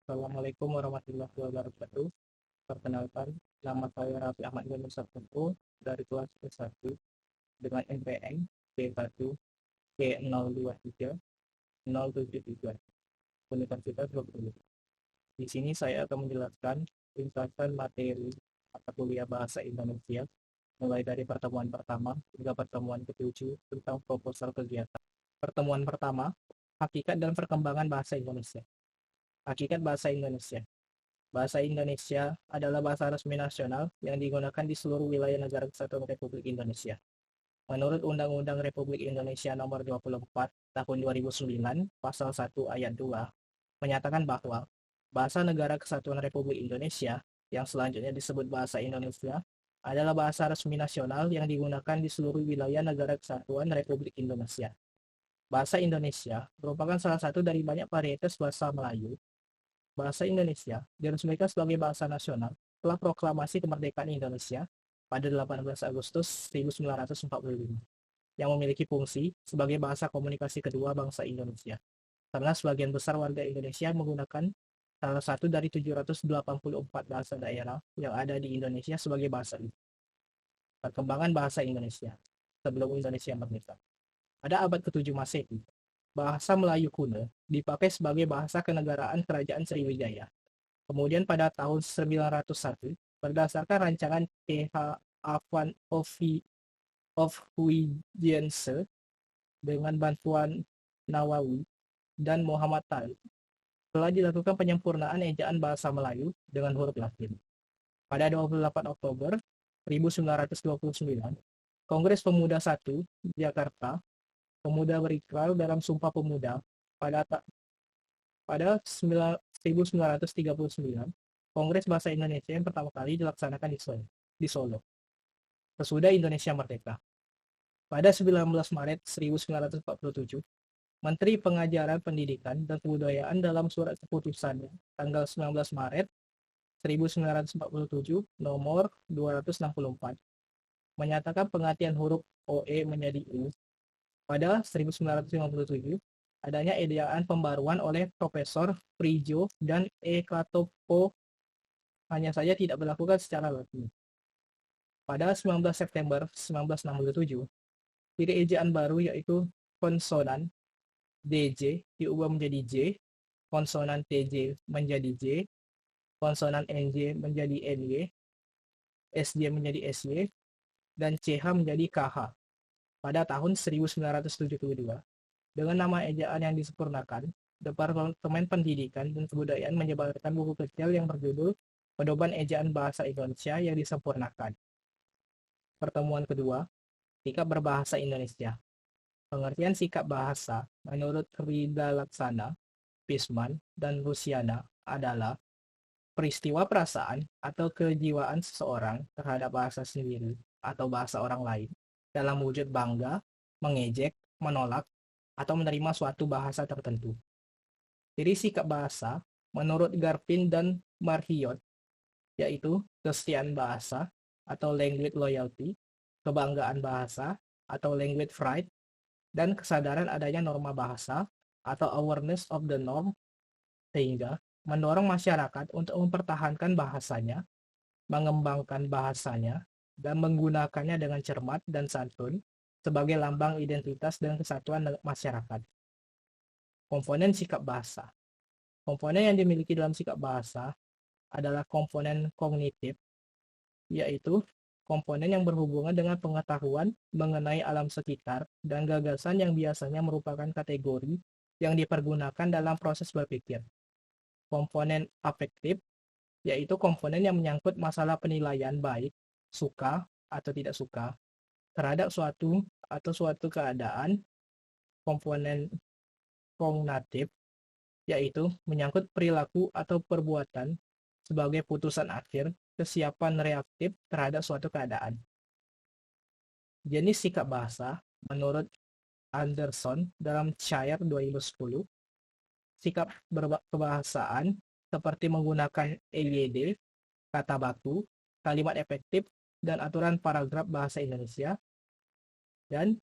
Assalamualaikum warahmatullahi wabarakatuh. Perkenalkan, nama saya Raffi Ahmad Yunus Sabtu dari kelas ke-1 dengan NPM B1 K023073 Universitas Bengkulu. Di sini saya akan menjelaskan ringkasan materi mata kuliah Bahasa Indonesia mulai dari pertemuan pertama hingga pertemuan ke-7 tentang proposal kegiatan. Pertemuan pertama, hakikat dan perkembangan bahasa Indonesia. Hakikat bahasa Indonesia. Bahasa Indonesia adalah bahasa resmi nasional yang digunakan di seluruh wilayah negara kesatuan Republik Indonesia. Menurut Undang-Undang Republik Indonesia Nomor 24 Tahun 2009, Pasal 1 Ayat 2, menyatakan bahwa bahasa negara kesatuan Republik Indonesia yang selanjutnya disebut bahasa Indonesia adalah bahasa resmi nasional yang digunakan di seluruh wilayah negara kesatuan Republik Indonesia. Bahasa Indonesia merupakan salah satu dari banyak varietas bahasa Melayu. Bahasa Indonesia diresmikan sebagai bahasa nasional setelah proklamasi kemerdekaan Indonesia pada 18 Agustus 1945 yang memiliki fungsi sebagai bahasa komunikasi kedua bangsa Indonesia. Karena sebagian besar warga Indonesia menggunakan salah satu dari 784 bahasa daerah yang ada di Indonesia sebagai bahasa ibu. Perkembangan bahasa Indonesia sebelum Indonesia merdeka. Pada abad ke-7 Masehi, bahasa Melayu kuno dipakai sebagai bahasa kenegaraan Kerajaan Sriwijaya. Kemudian pada tahun 901, berdasarkan rancangan Th. Afan of Huijense dengan bantuan Nawawi dan Muhammad Talib, telah dilakukan penyempurnaan ejaan bahasa Melayu dengan huruf Latin. Pada 28 Oktober 1929, Kongres Pemuda I Jakarta, pemuda berikrar dalam Sumpah Pemuda pada 1939, Kongres Bahasa Indonesia yang pertama kali dilaksanakan di Solo. Sesudah Indonesia merdeka. Pada 19 Maret 1947, Menteri Pengajaran Pendidikan dan Kebudayaan dalam surat keputusannya tanggal 19 Maret 1947 nomor 264 menyatakan penggantian huruf OE menjadi U. Pada 1957, adanya ejaan pembaruan oleh Profesor Prijo dan E. Klatopo hanya saja tidak dilakukan secara resmi. Pada 19 September 1967, ciri ejaan baru yaitu konsonan DJ diubah menjadi J, konsonan TJ menjadi J, konsonan NJ menjadi NY, SJ menjadi SY, dan CH menjadi KH pada tahun 1972. Dengan nama ejaan yang disempurnakan, Departemen Pendidikan dan Kebudayaan menyebarkan buku kecil yang berjudul Pedoman Ejaan Bahasa Indonesia yang disempurnakan. Pertemuan kedua, sikap berbahasa Indonesia. Pengertian sikap bahasa menurut Rida Laksana, Pisman, dan Rusiana adalah peristiwa perasaan atau kejiwaan seseorang terhadap bahasa sendiri atau bahasa orang lain dalam wujud bangga, mengejek, menolak, atau menerima suatu bahasa tertentu. Ciri sikap bahasa menurut Garpin dan Marhiot yaitu kesetiaan bahasa atau language loyalty, kebanggaan bahasa atau language pride, dan kesadaran adanya norma bahasa atau awareness of the norm, sehingga mendorong masyarakat untuk mempertahankan bahasanya, mengembangkan bahasanya, dan menggunakannya dengan cermat dan santun sebagai lambang identitas dan kesatuan masyarakat. Komponen sikap bahasa. Komponen yang dimiliki dalam sikap bahasa adalah komponen kognitif, yaitu komponen yang berhubungan dengan pengetahuan mengenai alam sekitar dan gagasan yang biasanya merupakan kategori yang dipergunakan dalam proses berpikir. Komponen afektif, yaitu komponen yang menyangkut masalah penilaian baik, suka atau tidak suka, terhadap suatu atau suatu keadaan. Komponen kognitif, yaitu menyangkut perilaku atau perbuatan sebagai putusan akhir kesiapan reaktif terhadap suatu keadaan. Jenis sikap bahasa menurut Anderson dalam Shire 2010, sikap kebahasaan seperti menggunakan EYD, kata baku, kalimat efektif, dan aturan paragraf bahasa Indonesia, dan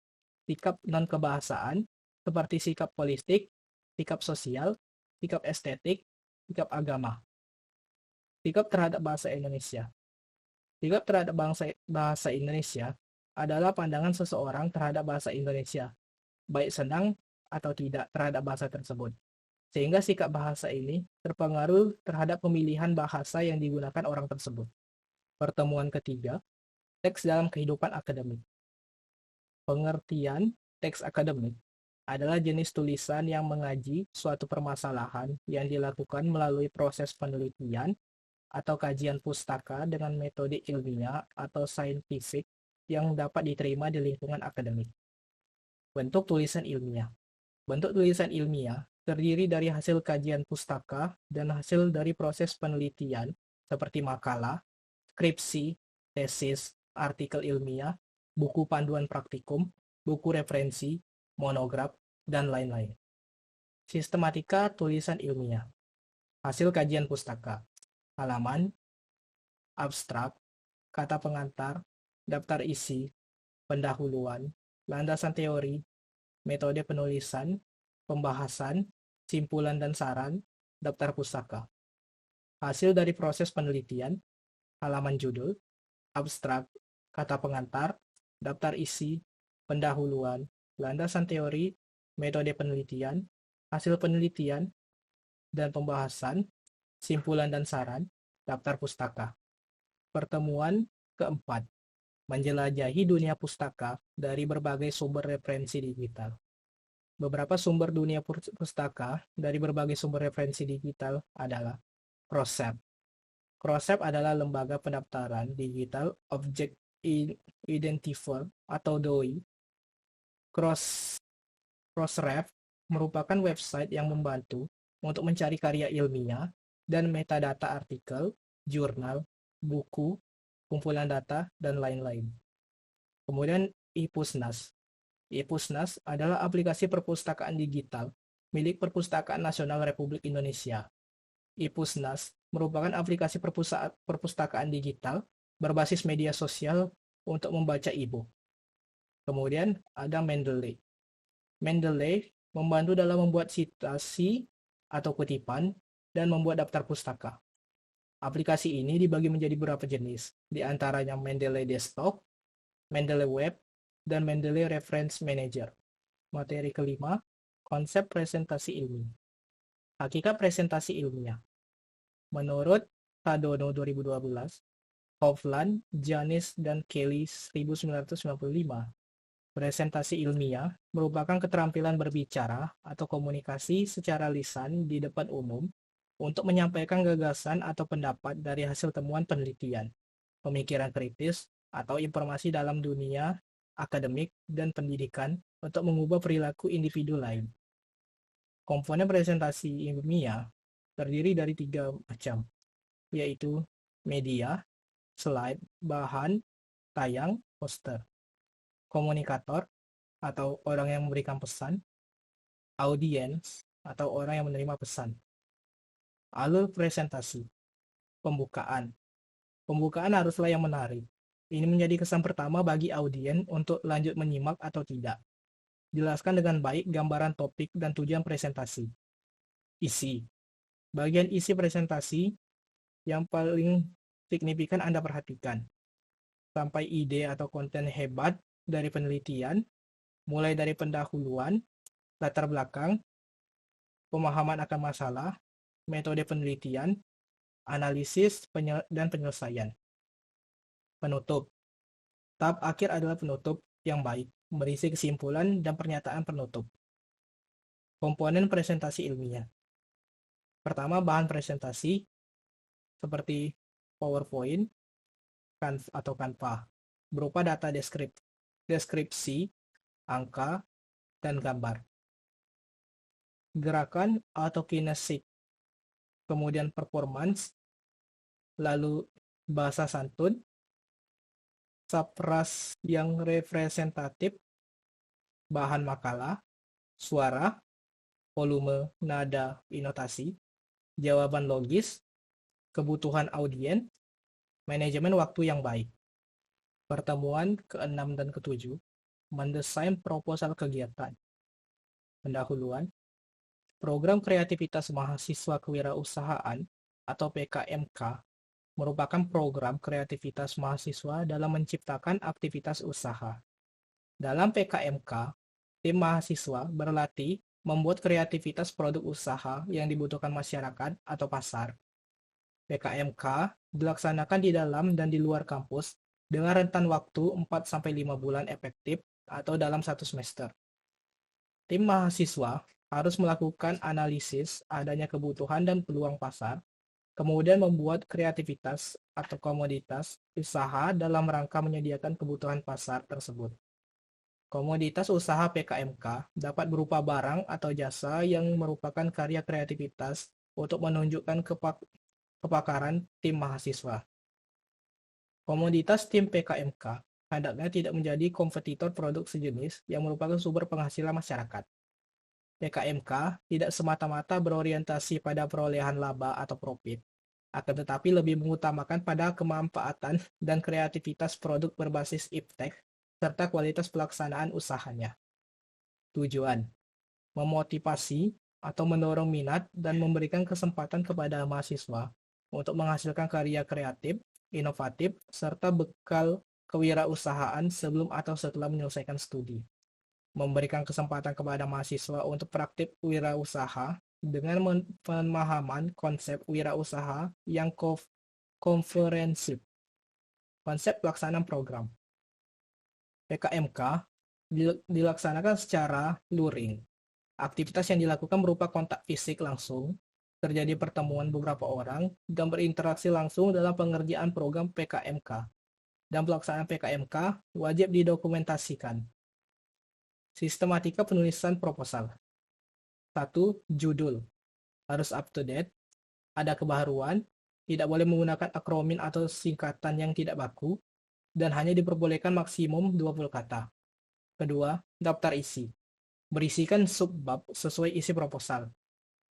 sikap non-kebahasaan seperti sikap politik, sikap sosial, sikap estetik, sikap agama. Sikap terhadap bahasa Indonesia. Sikap terhadap bahasa Indonesia adalah pandangan seseorang terhadap bahasa Indonesia, baik senang atau tidak terhadap bahasa tersebut. Sehingga sikap bahasa ini terpengaruh terhadap pemilihan bahasa yang digunakan orang tersebut. Pertemuan ketiga, teks dalam kehidupan akademik. Pengertian teks akademik adalah jenis tulisan yang mengaji suatu permasalahan yang dilakukan melalui proses penelitian atau kajian pustaka dengan metode ilmiah atau saintifik yang dapat diterima di lingkungan akademik. Bentuk tulisan ilmiah. Bentuk tulisan ilmiah terdiri dari hasil kajian pustaka dan hasil dari proses penelitian seperti makalah, skripsi, tesis, artikel ilmiah, buku panduan praktikum, buku referensi, monograf, dan lain-lain. Sistematika tulisan ilmiah. Hasil kajian pustaka. Halaman, abstrak, kata pengantar, daftar isi, pendahuluan, landasan teori, metode penulisan, pembahasan, simpulan dan saran, daftar pustaka. Hasil dari proses penelitian, halaman judul, abstrak, kata pengantar, daftar isi, pendahuluan, landasan teori, metode penelitian, hasil penelitian, dan pembahasan, simpulan dan saran, daftar pustaka. Pertemuan keempat, menjelajahi dunia pustaka dari berbagai sumber referensi digital. Beberapa sumber dunia pustaka dari berbagai sumber referensi digital adalah CrossRef. CrossRef adalah lembaga pendaftaran digital Object Identifier atau DOI. Crossref merupakan website yang membantu untuk mencari karya ilmiah dan metadata artikel, jurnal, buku, kumpulan data, dan lain-lain. Kemudian iPusnas. iPusnas adalah aplikasi perpustakaan digital milik Perpustakaan Nasional Republik Indonesia. iPusnas merupakan aplikasi perpustakaan digital berbasis media sosial untuk membaca e-book. Kemudian ada Mendeley. Mendeley membantu dalam membuat citasi atau kutipan dan membuat daftar pustaka. Aplikasi ini dibagi menjadi beberapa jenis, di antaranya Mendeley Desktop, Mendeley Web, dan Mendeley Reference Manager. Materi kelima, konsep presentasi ilmiah. Hakikat presentasi ilmiah. Menurut Tadono 2012, Hovland, Janis, dan Kelly 1995, presentasi ilmiah merupakan keterampilan berbicara atau komunikasi secara lisan di depan umum untuk menyampaikan gagasan atau pendapat dari hasil temuan penelitian, pemikiran kritis, atau informasi dalam dunia akademik dan pendidikan untuk mengubah perilaku individu lain. Komponen presentasi ilmiah terdiri dari 3 macam, yaitu media, slide, bahan, tayang, poster. Komunikator atau orang yang memberikan pesan, audiens atau orang yang menerima pesan. Alur presentasi. Pembukaan. Pembukaan haruslah yang menarik. Ini menjadi kesan pertama bagi audien untuk lanjut menyimak atau tidak. Jelaskan dengan baik gambaran topik dan tujuan presentasi. Isi. Bagian isi presentasi yang paling signifikan Anda perhatikan. Sampai ide atau konten hebat dari penelitian, mulai dari pendahuluan, latar belakang, pemahaman akan masalah, metode penelitian, analisis, dan penyelesaian. Penutup. Tahap akhir adalah penutup yang baik, berisi kesimpulan dan pernyataan penutup. Komponen presentasi ilmiah. Pertama, bahan presentasi seperti PowerPoint atau Canva, berupa data deskripsi, angka, dan gambar. Gerakan atau kinesik, kemudian performance, lalu bahasa santun, subras yang representatif, bahan makalah, suara, volume, nada, intonasi, jawaban logis, kebutuhan audien, manajemen waktu yang baik. Pertemuan ke-6 dan ke-7, mendesain proposal kegiatan. Pendahuluan. Program Kreativitas Mahasiswa Kewirausahaan atau PKMK merupakan program kreativitas mahasiswa dalam menciptakan aktivitas usaha. Dalam PKMK, tim mahasiswa berlatih membuat kreativitas produk usaha yang dibutuhkan masyarakat atau pasar. PKMK dilaksanakan di dalam dan di luar kampus dengan rentan waktu 4-5 bulan efektif atau dalam satu semester. Tim mahasiswa harus melakukan analisis adanya kebutuhan dan peluang pasar, kemudian membuat kreativitas atau komoditas usaha dalam rangka menyediakan kebutuhan pasar tersebut. Komoditas usaha PKMK dapat berupa barang atau jasa yang merupakan karya kreativitas untuk menunjukkan kepakaran tim mahasiswa. Komoditas tim PKMK hendaknya tidak menjadi kompetitor produk sejenis yang merupakan sumber penghasilan masyarakat. PKMK tidak semata-mata berorientasi pada perolehan laba atau profit, akan tetapi lebih mengutamakan pada kemanfaatan dan kreativitas produk berbasis iptek serta kualitas pelaksanaan usahanya. Tujuan: memotivasi atau mendorong minat dan memberikan kesempatan kepada mahasiswa untuk menghasilkan karya kreatif, inovatif, serta bekal kewirausahaan sebelum atau setelah menyelesaikan studi. Memberikan kesempatan kepada mahasiswa untuk praktik wirausaha dengan pemahaman konsep wirausaha yang komprehensif. Konsep pelaksanaan program PKMK dilaksanakan secara luring. Aktivitas yang dilakukan berupa kontak fisik langsung, terjadi pertemuan beberapa orang, dan berinteraksi langsung dalam pengerjaan program PKMK. Dan pelaksanaan PKMK wajib didokumentasikan. Sistematika penulisan proposal. 1. Judul. Harus up to date, ada kebaharuan, tidak boleh menggunakan akronim atau singkatan yang tidak baku, dan hanya diperbolehkan maksimum 20 kata. Kedua, daftar isi. Berisikan subbab sesuai isi proposal.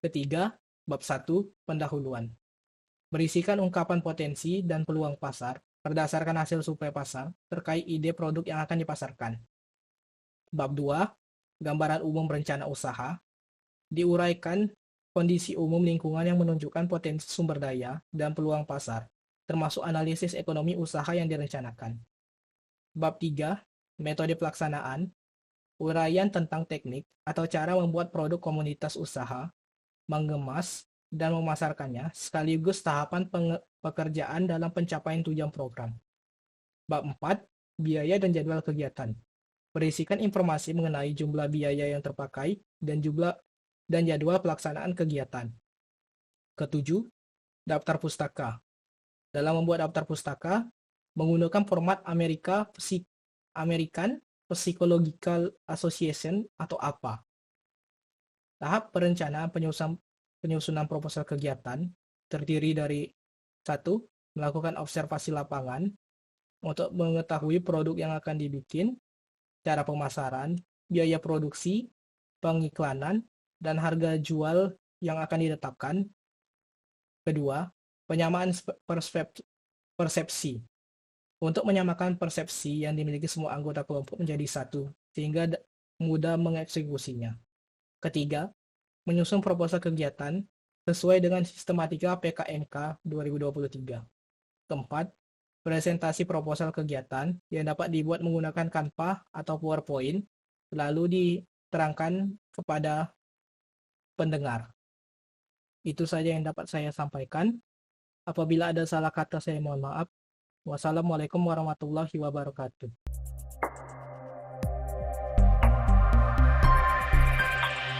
Ketiga, bab 1, pendahuluan. Berisikan ungkapan potensi dan peluang pasar berdasarkan hasil survei pasar terkait ide produk yang akan dipasarkan. Bab 2, gambaran umum rencana usaha. Diuraikan kondisi umum lingkungan yang menunjukkan potensi sumber daya dan peluang pasar, termasuk analisis ekonomi usaha yang direncanakan. Bab 3, metode pelaksanaan. Uraian tentang teknik atau cara membuat produk komunitas usaha, mengemas, dan memasarkannya, sekaligus tahapan pekerjaan dalam pencapaian tujuan program. Bab 4, biaya dan jadwal kegiatan. Berisikan informasi mengenai jumlah biaya yang terpakai dan jadwal pelaksanaan kegiatan. Ketujuh, daftar pustaka. Dalam membuat daftar pustaka, menggunakan format American Psychological Association atau APA. Tahap perencanaan penyusunan proposal kegiatan terdiri dari 1. Melakukan observasi lapangan untuk mengetahui produk yang akan dibikin, cara pemasaran, biaya produksi, pengiklanan, dan harga jual yang akan ditetapkan. Kedua, penyamaan persepsi. Untuk menyamakan persepsi yang dimiliki semua anggota kelompok menjadi satu, sehingga mudah mengeksekusinya. Ketiga, menyusun proposal kegiatan sesuai dengan sistematika PKMK 2023. Keempat, presentasi proposal kegiatan yang dapat dibuat menggunakan Canva atau PowerPoint, lalu diterangkan kepada pendengar. Itu saja yang dapat saya sampaikan. Apabila ada salah kata, saya mohon maaf. Wassalamualaikum warahmatullahi wabarakatuh.